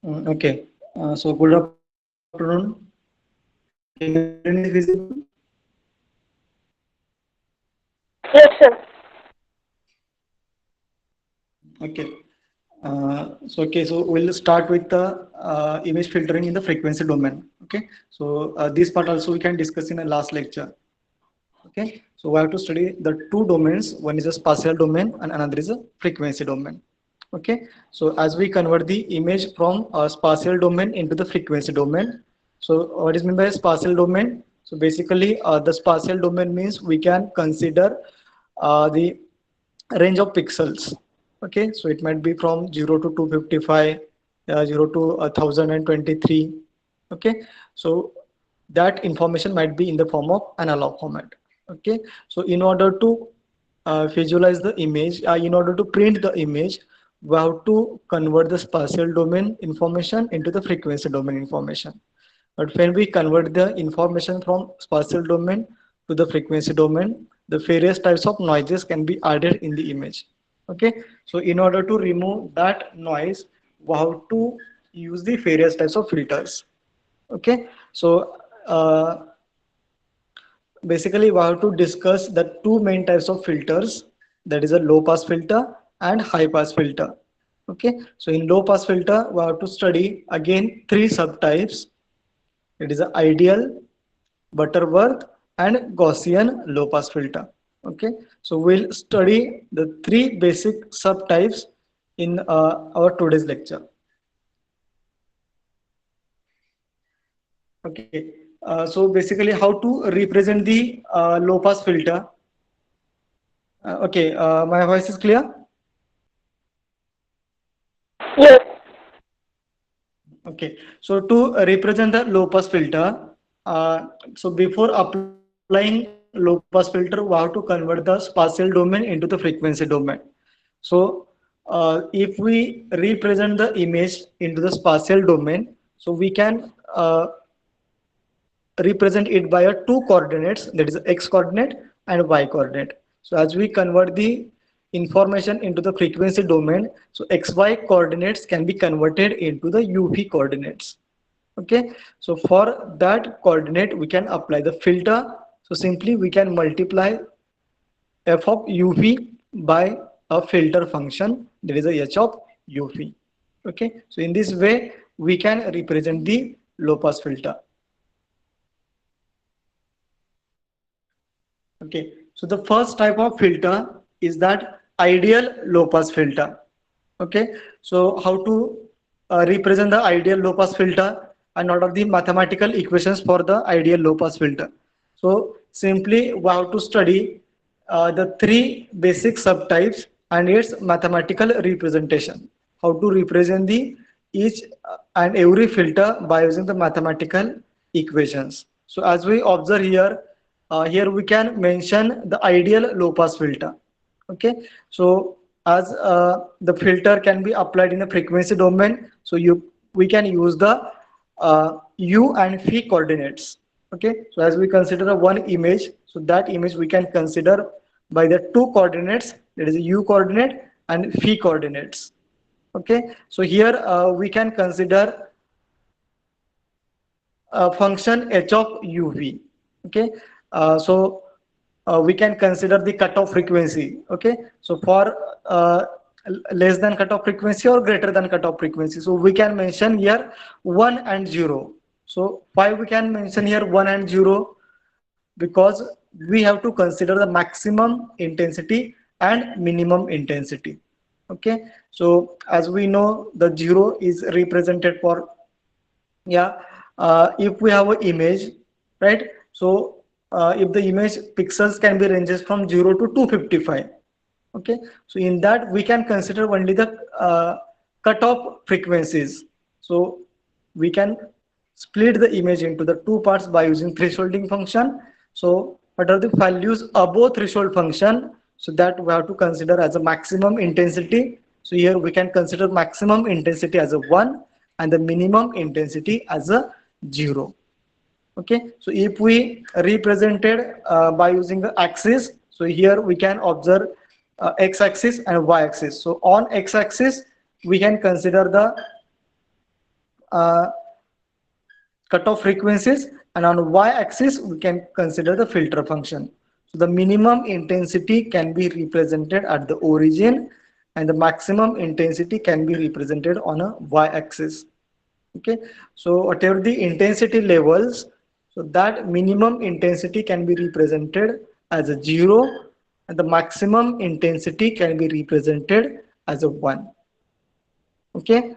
Okay. So good afternoon. Can you hear me visible? Yes, sir. Okay. So we'll start with the image filtering in the frequency domain. Okay. So this part also we can discuss in the last lecture. Okay. So we have to study the two domains. One is a spatial domain and another is a frequency domain. Okay. So as we convert the image from a spatial domain into the frequency domain. So what is meant by spatial domain? So basically, the spatial domain means we can consider the range of pixels. Okay, so it might be from 0 to 255, 0 to 1023. Okay, so that information might be in the form of analog format. Okay, so in order to visualize the image, in order to print the image, we have to convert the spatial domain information into the frequency domain information. But when we convert the information from spatial domain to the frequency domain, the various types of noises can be added in the image. Okay, so in order to remove that noise, we have to use the various types of filters. Okay, so basically we have to discuss the two main types of filters, that is a low pass filter and high pass filter. Okay, so in low pass filter we have to study again three subtypes. It is ideal, Butterworth, and Gaussian low pass filter. Okay, so we'll study the three basic subtypes in our today's lecture. Okay, so basically how to represent the low pass filter. Okay, my voice is clear. Yes. Okay, so to represent the low pass filter, so before applying low pass filter, we have to convert the spatial domain into the frequency domain. So if we represent the image into the spatial domain, so we can represent it by a two coordinates, that is x coordinate and y coordinate. So as we convert the information into the frequency domain, so xy coordinates can be converted into the uv coordinates. Okay, so for that coordinate we can apply the filter. So simply we can multiply f of uv by a filter function, there is a h of uv. Okay, so in this way we can represent the low pass filter. Okay, so the first type of filter is that ideal low pass filter. Okay, so how to represent the ideal low pass filter and what are the mathematical equations for the ideal low pass filter. So simply we have to study the three basic subtypes and its mathematical representation. How to represent the each and every filter by using the mathematical equations. So as we observe here, here we can mention the ideal low pass filter. Okay, so as the filter can be applied in the frequency domain, so we can use the u and phi coordinates. Okay, so as we consider one image, so that image we can consider by the two coordinates, that is u coordinate and phi coordinates. Okay, so here we can consider function h of uv. Okay, so we can consider the cutoff frequency. Okay, so for less than cutoff frequency or greater than cutoff frequency, so we can mention here 1 and 0. So why we can mention here 1 and 0? Because we have to consider the maximum intensity and minimum intensity. Okay, so as we know the 0 is represented for, yeah, if we have an image, right? So if the image pixels can be ranges from 0 to 255. Okay, so in that we can consider only the cutoff frequencies. So we can split the image into the two parts by using thresholding function. So what are the values above threshold function, so that we have to consider as a maximum intensity. So here we can consider maximum intensity as a 1 and the minimum intensity as a 0. Okay, so if we represented by using the axis, so here we can observe x-axis and y-axis. So on x-axis we can consider the uh, cutoff frequencies, and on y-axis we can consider the filter function. So the minimum intensity can be represented at the origin and the maximum intensity can be represented on a y-axis. Okay, so whatever the intensity levels, so that minimum intensity can be represented as a 0 and the maximum intensity can be represented as a 1. Okay,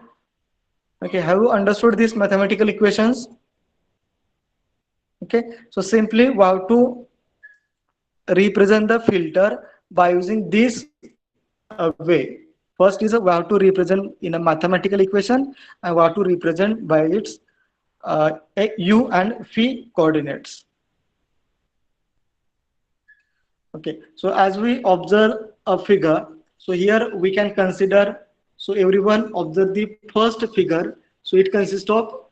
okay, have you understood these mathematical equations? Okay, so simply we have to represent the filter by using this way. First is we have to represent in a mathematical equation and we have to represent by its u and phi coordinates. Okay, so as we observe a figure, so here we can consider, so everyone observe the first figure. So it consists of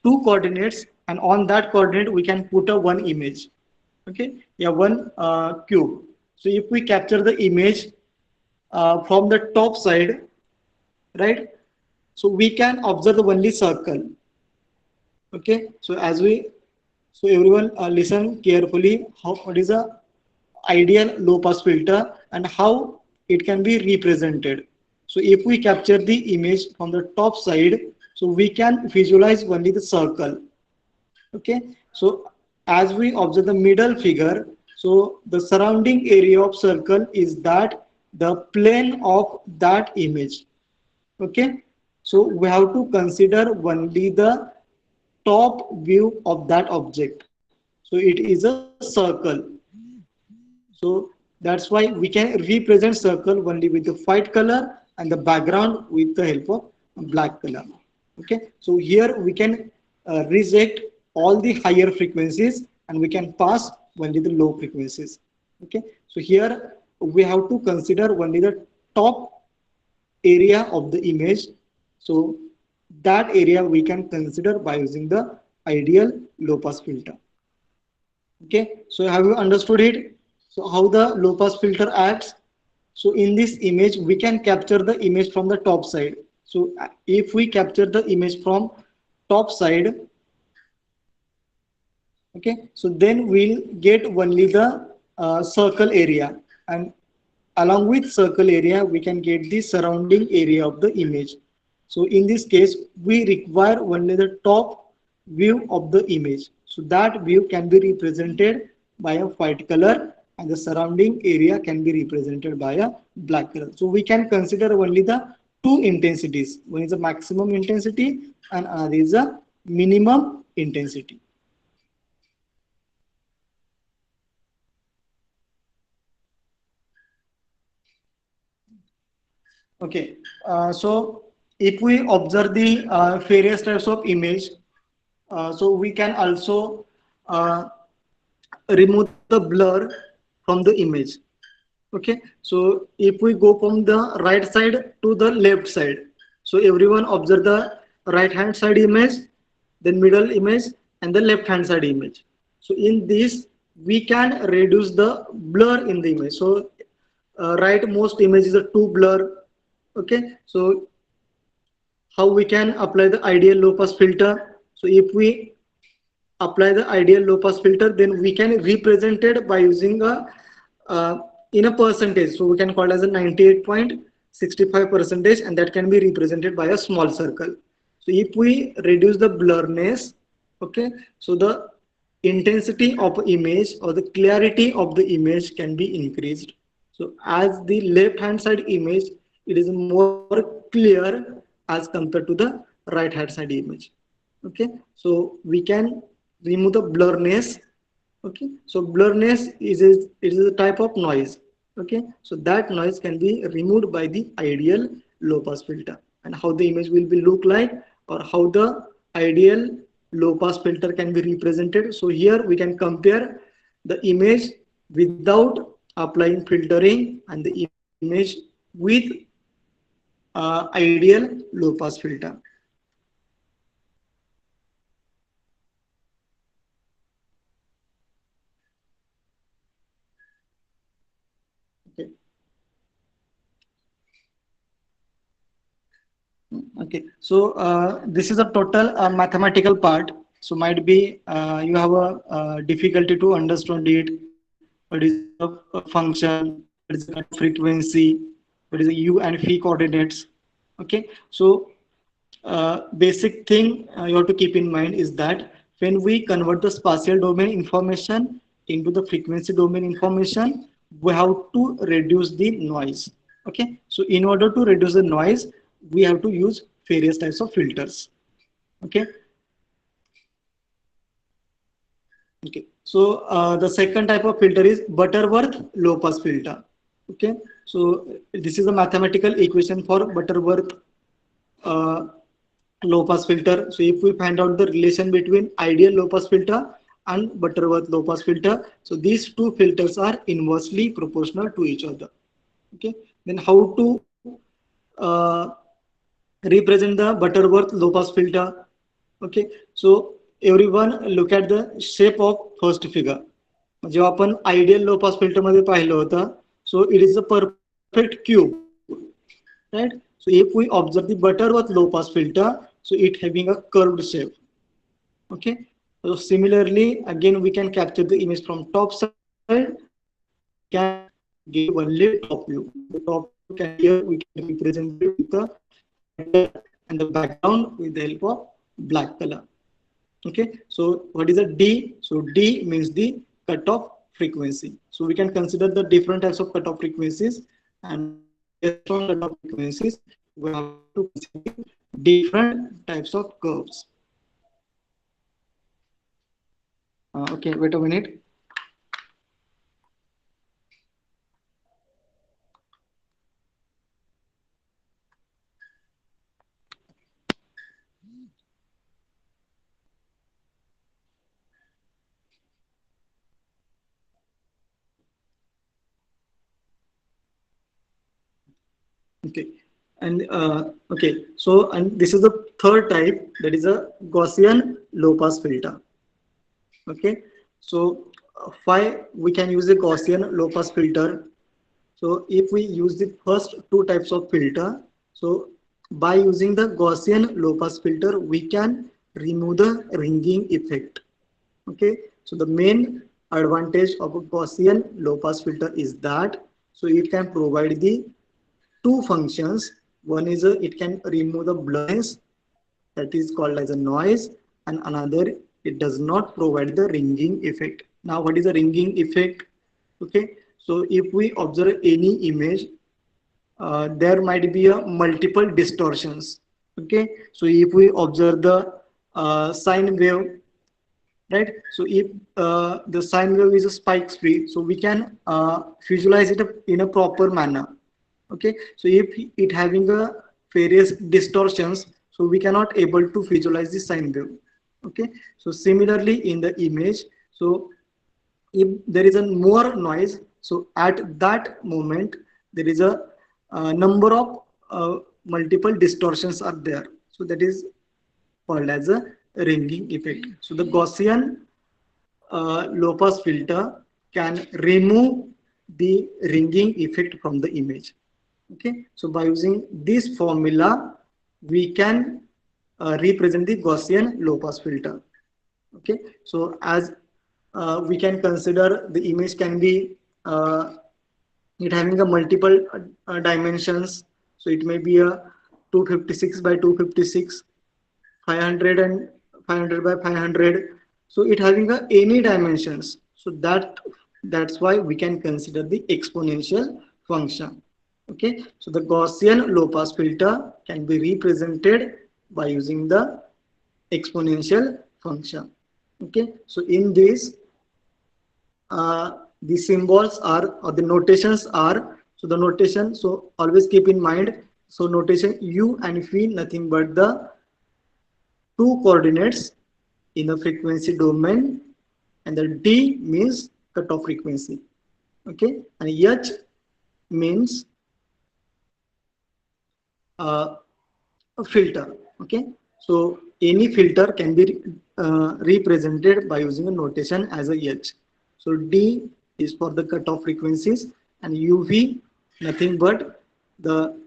two coordinates and on that coordinate we can put a one image. Okay, yeah, one cube. So if we capture the image from the top side, right? So we can observe the only circle. Okay, so as we, so everyone listen carefully. How, what is a ideal low pass filter and how it can be represented. So if we capture the image from the top side, so we can visualize only the circle. Okay, so as we observe the middle figure, so the surrounding area of circle is that the plane of that image. Okay, so we have to consider only the top view of that object. So it is a circle. So that's why we can represent circle only with the white color and the background with the help of black color. Okay, so here we can reject all the higher frequencies and we can pass only the low frequencies. Okay, so here we have to consider only the top area of the image. So that area we can consider by using the ideal low pass filter. Okay, so have you understood it? So how the low pass filter acts? So in this image, we can capture the image from the top side. So if we capture the image from top side, okay, so then we'll get only the circle area, and along with circle area, we can get the surrounding area of the image. So in this case, we require only the top view of the image. So that view can be represented by a white color and the surrounding area can be represented by a black color. So we can consider only the two intensities. One is a maximum intensity and another is a minimum intensity. Okay, so if we observe the various types of image, so we can also uh, remove the blur from the image. Okay, so if we go from the right side to the left side, so everyone observe the right hand side image, then middle image and the left hand side image. So in this we can reduce the blur in the image. So right most image is a too blur. Okay, so how we can apply the ideal low pass filter? So if we apply the ideal low pass filter, then we can represent it by using a uh, in a percentage. So we can call it as a 98.65 percentage, and that can be represented by a small circle. So if we reduce the blurriness, okay, so the intensity of image or the clarity of the image can be increased. So as the left hand side image, it is more clear as compared to the right hand side image. Okay, so we can remove the blurriness. Okay, so blurriness is a type of noise. Okay, so that noise can be removed by the ideal low pass filter. And how the image will be look like, or how the ideal low pass filter can be represented. So here we can compare the image without applying filtering and the image with ideal low pass filter. Okay. Okay, so this is a total mathematical part. So might be you have a difficulty to understand it. What is a function? What is the cut of frequency? What is the u and phi coordinates? Okay, so basic thing you have to keep in mind is that when we convert the spatial domain information into the frequency domain information, we have to reduce the noise. Okay, so in order to reduce the noise, we have to use various types of filters. Okay, okay. So the second type of filter is Butterworth low pass filter. Okay, so this is a mathematical equation for Butterworth uh, low pass filter. So if we find out the relation between ideal low pass filter and Butterworth low pass filter, so these two filters are inversely proportional to each other. Okay, then how to uh, represent the Butterworth low pass filter? Okay, so everyone look at the shape of first figure. जेव्हा आपण ideal लो pass filter मध्ये पाहिलं होतं, so it is a perfect cube, right? So if we observe the Butterworth low pass filter, so it having a curved shape. Okay, so similarly again we can capture the image from top side, we can give only top view. The top view can here we can represent it with the white color and the background with the help of black color. Okay, so what is a D? So D means the cutoff frequency. So we can consider the different types of cutoff frequencies, and based on cutoff frequencies we have to consider the different types of curves. Okay, wait a minute. Okay, and okay, so and this is the third type, that is a Gaussian low pass filter. Okay, so why we can use a Gaussian low pass filter? So if we use the first two types of filter, so by using the Gaussian low pass filter, we can remove the ringing effect. Okay, so the main advantage of a Gaussian low pass filter is that so it can provide the two functions. One is it can remove the blurriness, that is called as a noise, and another it does not provide the ringing effect. Now what is a ringing effect? Okay, so if we observe any image, there might be a multiple distortions. Okay, so if we observe the sine wave, right? So if the sine wave is a spike free, so we can visualize it in a proper manner. Okay, so if it having a various distortions, so we cannot able to visualize the sine wave. Okay, so similarly in the image, so if there is a more noise, so at that moment there is a number of multiple distortions are there, so that is called as a ringing effect. So the Gaussian low pass filter can remove the ringing effect from the image. Okay, so by using this formula, we can represent the Gaussian low pass filter. Okay, so as we can consider the image can be it having a multiple dimensions. So it may be a 256 by 256, 500 and 500 by 500. So it having a any dimensions. So that's why we can consider the exponential function. Okay, so the Gaussian low pass filter can be represented by using the exponential function. Okay, so in this the symbols are, or the notations are, so the notation, so always keep in mind, so notation u and v nothing but the two coordinates in the frequency domain, and the d means cutoff frequency. Okay, and h means a filter. Okay, so any filter can be represented by using a notation as a h. So d is for the cutoff frequencies, and uv nothing but the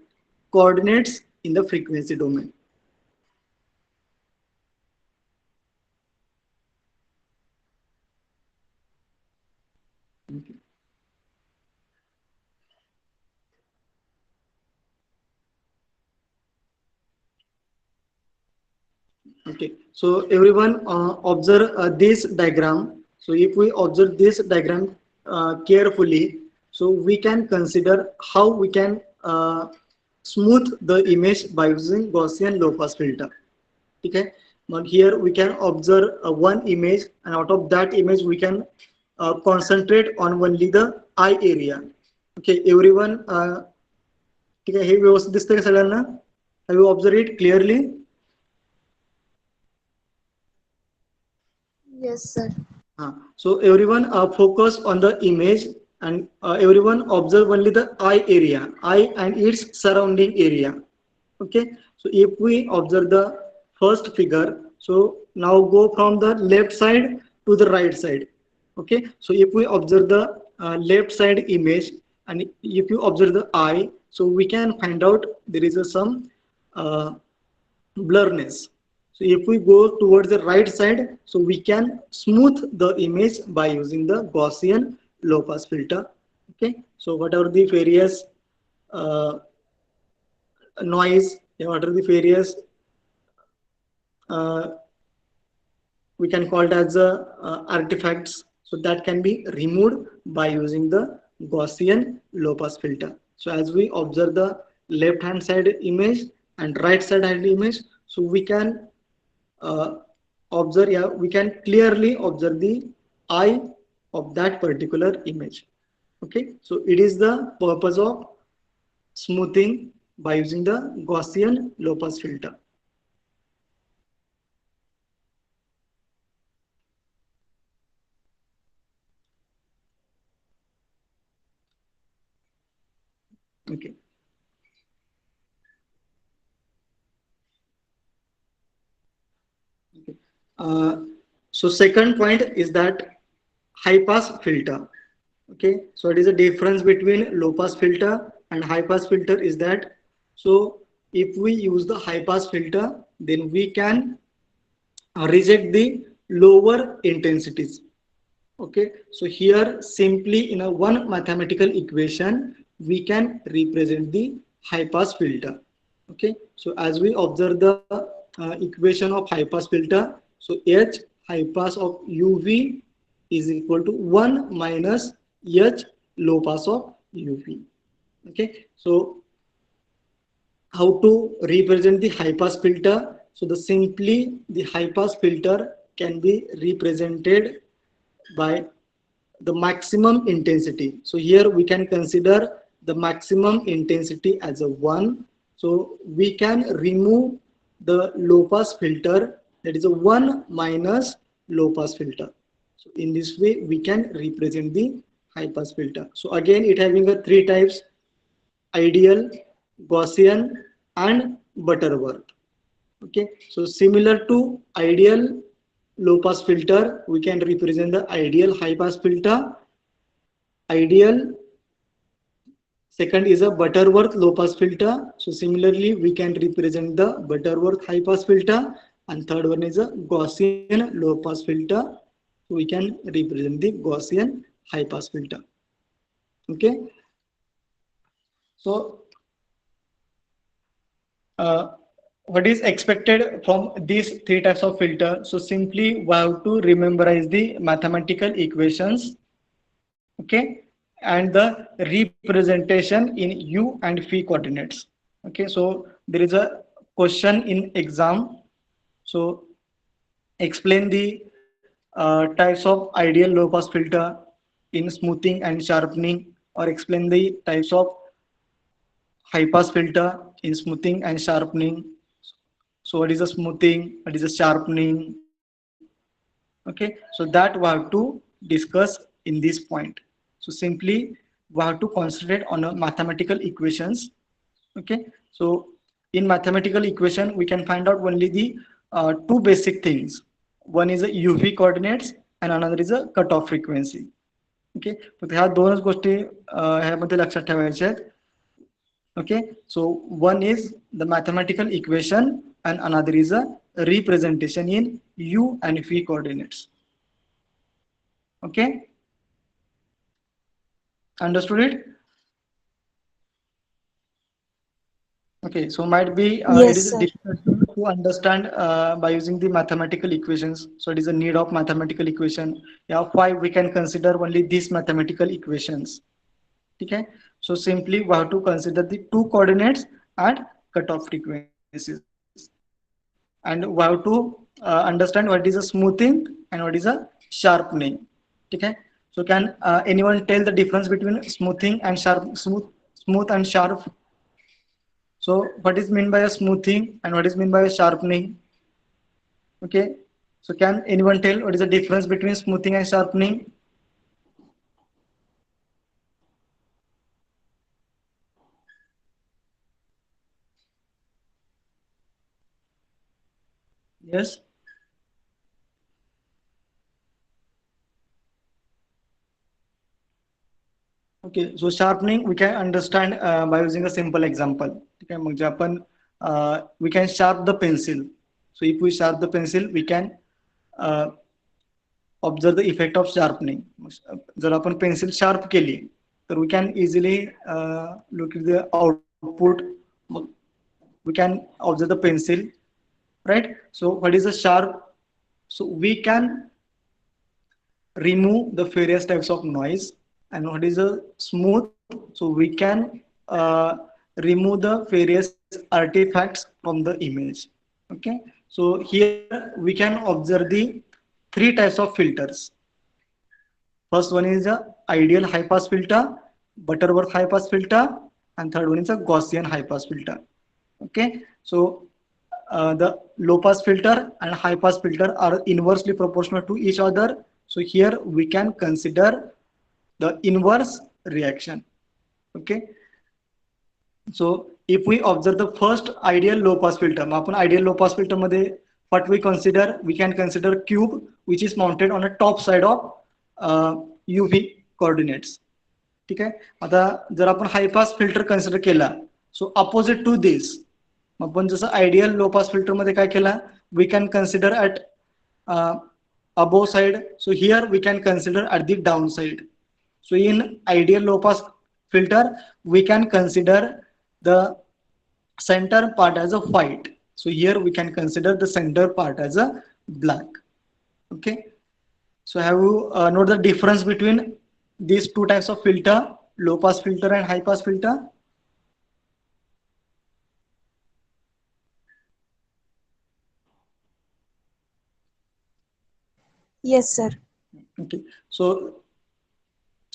coordinates in the frequency domain. Okay. Okay, so everyone observe this diagram. So if we observe this diagram carefully, so we can consider how we can smooth the image by using Gaussian low pass filter. Okay, but here we can observe one image, and out of that image we can concentrate on only the eye area. Okay, everyone, ठीक आहे, हे व्यवस्थित दिसतंय का सगळ्यांना? Have you observed it clearly? Yes, sir. So everyone focus on the image, and everyone observe only the eye and its surrounding area. Okay, so if we observe the first figure, so now go from the left side to the right side. Okay, so if we observe the left side image, and if you observe the eye, so we can find out there is some uh, blurriness. So if we go towards the right side, so we can smooth the image by using the Gaussian low pass filter. Okay, so what are the various uh, noise, what are the various uh, we can call it as artifacts, so that can be removed by using the Gaussian low pass filter. So as we observe the left hand side image and right side image, so we can uh, observe, yeah, we can clearly observe the eye of that particular image. Okay, so it is the purpose of smoothing by using the Gaussian low pass filter. Okay. Okay. Uh, so second point is that high pass filter. Okay, so it is a difference between low pass filter and high pass filter is that, so if we use the high pass filter, then we can reject the lower intensities. Okay, so here simply in a one mathematical equation we can represent the high pass filter. Okay, so as we observe the equation of high pass filter, so H high pass of UV is equal to 1 minus H low pass of UV. Okay, so how to represent the high pass filter? So the simply the high pass filter can be represented by the maximum intensity. So here we can consider the maximum intensity as a 1. So we can remove the low pass filter, that is a 1 minus low pass filter. So in this way we can represent the high pass filter. So again it having a three types: ideal, Gaussian and Butterworth. Okay, so similar to ideal low pass filter, we can represent the ideal high pass filter. Ideal second is a Butterworth low pass filter. So similarly, we can represent the Butterworth high pass filter, and third one is a Gaussian low pass filter. So we can represent the Gaussian high pass filter. Okay, so uh, what is expected from these three types of filter? So simply we have to rememberize the mathematical equations, okay, and the representation in u and phi coordinates. Okay, so there is a question in exam, so explain the types of ideal low pass filter in smoothing and sharpening, or explain the types of high pass filter in smoothing and sharpening. So what is a smoothing, what is a sharpening? Okay, so that we have to discuss in this point. So simply we have to concentrate on a mathematical equations. Okay, so in mathematical equation we can find out only the two basic things. One is a UV coordinates and another is a cutoff frequency. Okay, फक्त ह्या दोनच गोष्टी ह्यामध्ये लक्षात ठेवायच्या आहेत. Okay, so one is the mathematical equation and another is a representation in u and v coordinates. Okay, understood it? Okay, so might be it Yes, is sir. difficult to understand by using the mathematical equations. So it is a need of mathematical equation. Yeah, five we can consider only these mathematical equations. Okay, so simply we have to consider the two coordinates and cutoff frequencies, and we have to understand what is a smoothing and what is a sharpening. Okay, so can anyone tell the difference between smoothing and smooth and sharp? So what is meant by a smoothing and what is meant by a sharpening? Okay, so can anyone tell what is the difference between smoothing and sharpening? Yes. Okay, so sharpening we can understand by using a simple example. Okay, म्हणजे आपण we can sharp the pencil. So if we sharp the pencil, we can uh, observe the effect of sharpening. जर आपण pencil sharp केली, तर we can easily look at the output. We can observe the pencil, right? So what is a sharp? So we can remove the various types of noise. And what is a smooth? So we can uh, remove the various artifacts from the image. Okay, so here we can observe the three types of filters. First one is the ideal high pass filter, Butterworth high pass filter, and third one is a Gaussian high pass filter. Okay, so the low pass filter and high pass filter are inversely proportional to each other. So here we can consider the inverse reaction. Okay, so if we observe the first ideal low pass filter, आपण ideal low pass filter मध्ये what we can consider cube which is mounted on a top side of UV coordinates. ठीक आहे, आता जर आपण हाय pass filter consider केला, सो opposite to this आपण जसं आयडियल लो पास फिल्टर मध्ये काय केला, we can consider at above side. So here we can consider at the down side. So in ideal low pass filter, we can consider the center part as a white. So here we can consider the center part as a black. Okay. So have you know the difference between these two types of filter, low pass filter and high pass filter? Yes, sir. Okay. So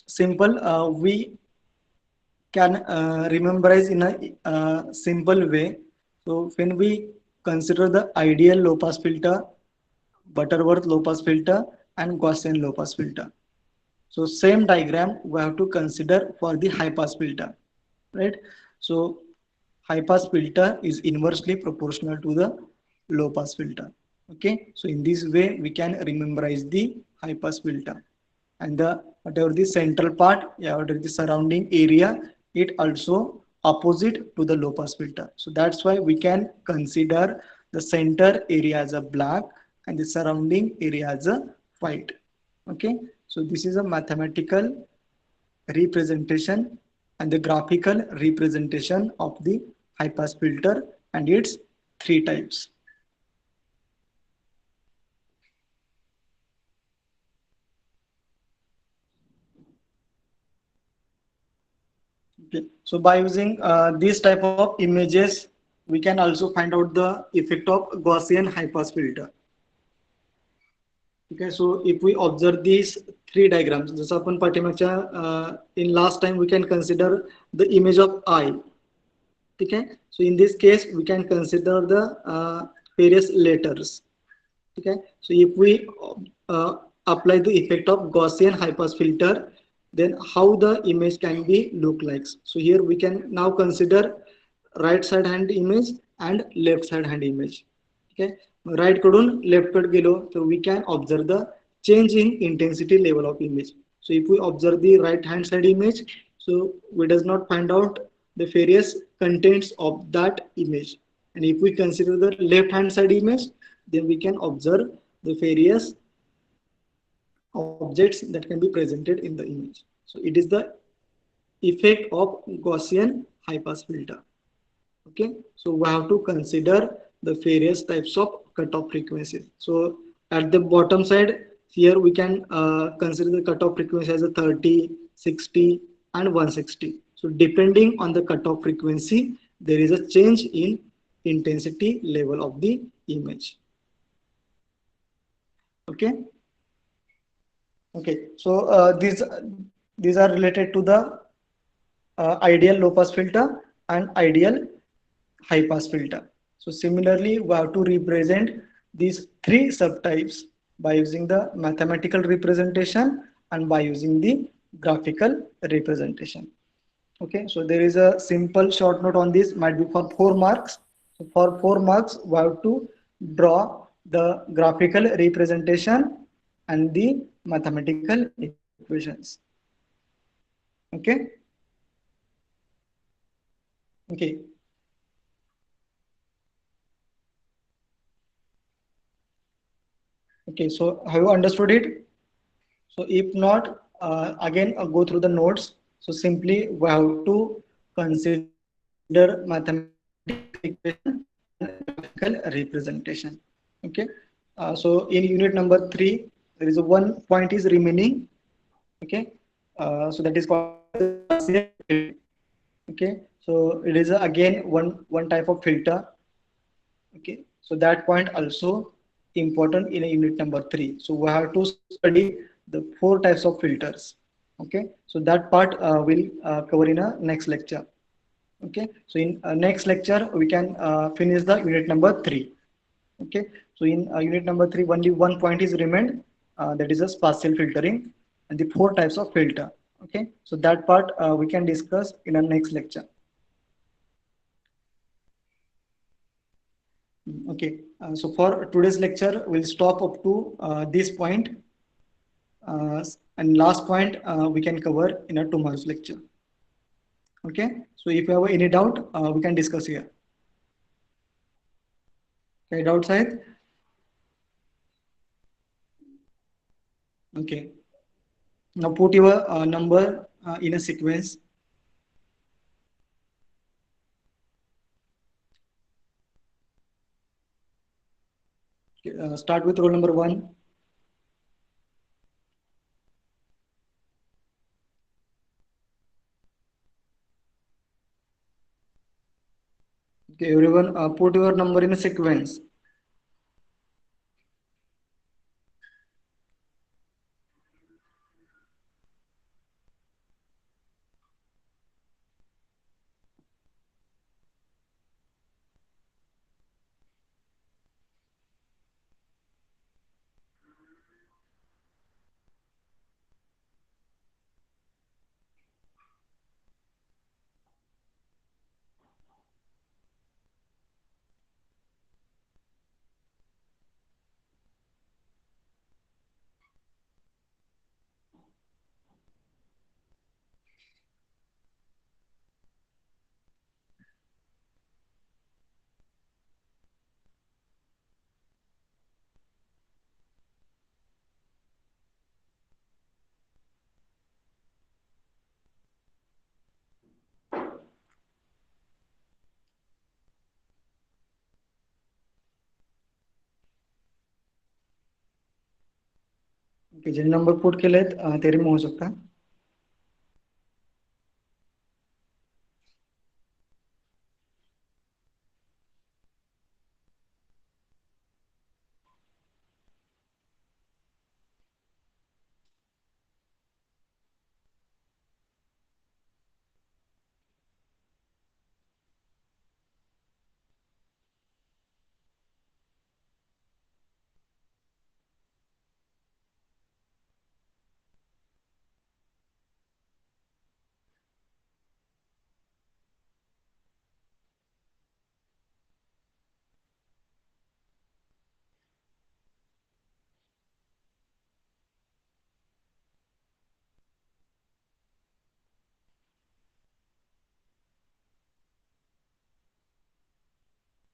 simple, we can rememberize in a simple way. So when we consider the ideal low pass filter, Butterworth low pass filter and Gaussian low pass filter. So same diagram we have to consider for the high pass filter, right? So high pass filter is inversely proportional to the low pass filter. Okay, so in this way we can rememberize the high pass filter, and the whatever the central part, yeah, whatever the surrounding area, it also opposite to the low pass filter. So that's why we can consider the center area as a black and the surrounding area as a white. Okay, so this is a mathematical representation and the graphical representation of the high pass filter and its three types. Okay. So by using this type of images, we can also find out the effect of Gaussian high pass filter. Okay, so if we observe these three diagrams, जसं आपण पाठीमागच्या in last time we can consider the image of eye. Okay, so in this case we can consider the various letters. Okay, so if we uh, apply the effect of Gaussian high pass filter, then how the image can be look like. So here we can now consider right side hand image and left side hand image. Okay, right कडून left कडे गेलो, so we can observe the change in intensity level of image. So if we observe the right hand side image, so we does not find out the various contents of that image. And if we consider the left hand side image, then we can observe the various objects that can be presented in the image. So it is the effect of Gaussian high pass filter. Okay, so we have to consider the various types of cutoff frequencies. So at the bottom side here we can consider the cutoff frequency as a 30, 60 and 160. So depending on the cutoff frequency, there is a change in intensity level of the image. Okay. Okay, so these are related to the ideal low pass filter and ideal high pass filter. So similarly, we have to represent these three subtypes by using the mathematical representation and by using the graphical representation. Okay, so there is a simple short note on this, might be for 4 marks. So for 4 marks, we have to draw the graphical representation and the mathematical equations. Okay. Okay. Okay. So have you understood it? So if not, again go through the notes. So simply we have to consider mathematical equation and graphical representation. Okay. So in unit number 3, there is a one point is remaining. Okay. So that is called as a Gaussian filter. Okay. So it is again one type of filter. Okay, so that point also important in a unit number 3. So we have to study the 4 types of filters. Okay, so that part will cover in a next lecture. Okay, so in next lecture we can finish the unit number 3. Okay, so in unit number 3 only one point is remained, that is a spatial filtering and the 4 types of filter. Okay, so that part we can discuss in a next lecture. Okay, so for today's lecture, we'll stop up to this point, and last point we can cover in a tomorrow's lecture. Okay, so if you have any doubt, we can discuss here. Okay, doubt side. Okay, now put your number in a sequence. Okay, start with roll number 1. Okay, everyone, put your number in a sequence. Okay, J number put केलेत ते remove होऊ शकता.